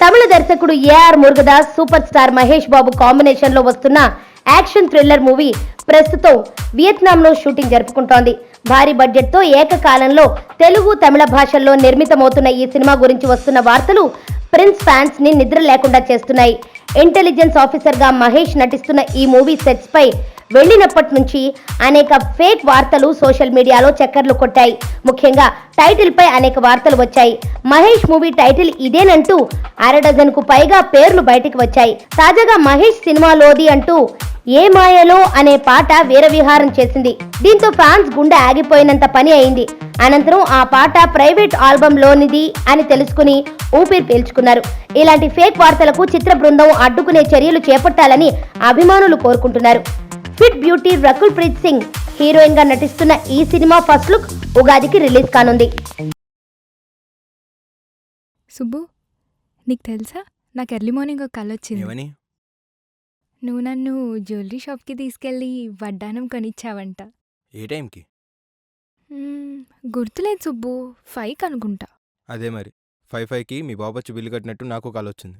తమిళ దర్శకుడు AR Murugadoss super star Mahesh Babu combination లో వస్తున్న యాక్షన్ థ్రిల్లర్ మూవీ ప్రస్తుతం వియత్నాంలో షూటింగ్ జరుపుకుంటోంది. భారీ బడ్జెట్ తో ఏకకాలంలో తెలుగు తమిళ భాషల్లో నిర్మితమవుతున్న ఈ సినిమా గురించి వస్తున్న వార్తలు ప్రిన్స్ ఫ్యాన్స్ ని నిద్ర లేకుండా చేస్తున్నాయి. ఇంటెలిజెన్స్ ఆఫీసర్ గా మహేష్ నటిస్తున్న ఈ మూవీ సెట్స్ పై వెళ్లినప్పటి నుంచి అనేక ఫేక్ వార్తలు సోషల్ మీడియాలో చక్కర్లు కొట్టాయి. ముఖ్యంగా టైటిల్ పై అనేక వార్తలు వచ్చాయి. మహేష్ మూవీ టైటిల్ ఇదేనంటూ అరడజన్ కు పైగా పేర్లు బయటికి వచ్చాయి. తాజాగా మహేష్ సినిమాలోది అంటూ ఏ మాయలో అనే పాట వీరవిహారం చేసింది. దీంతో ఫ్యాన్స్ గుండె ఆగిపోయినంత పని అయింది. అనంతరం ఆ పాట ప్రైవేట్ ఆల్బమ్ లోనిది అని తెలుసుకుని ఊపిరి పీల్చుకున్నారు. ఇలాంటి ఫేక్ వార్తలకు చిత్ర బృందం అడ్డుకునే చర్యలు చేపట్టాలని అభిమానులు కోరుకుంటున్నారు. Fit beauty Rakul Preet Singh heroine గా నటిస్తున్న ఈ సినిమా ఫస్ట్ లుక్ ఉగాదికి రిలీజ్ కానుంది. సుబ్బు, నీకు తెలుసా, నాకు ఎర్లీ మార్నింగ్ ఒక కల వచ్చింది. నువ్వు నన్ను జ్యువెలరీ షాప్కి తీసుకెళ్ళి వడ్డానం కొనిచ్చావంట. ఏ టైంకి? గుర్తులేదు సుబ్బు, 5 అనుకుంటా. అదే మరి 5కి మీ బాబు వచ్చి బిల్లు కట్టినట్టు నాకు కాల్ వచ్చింది.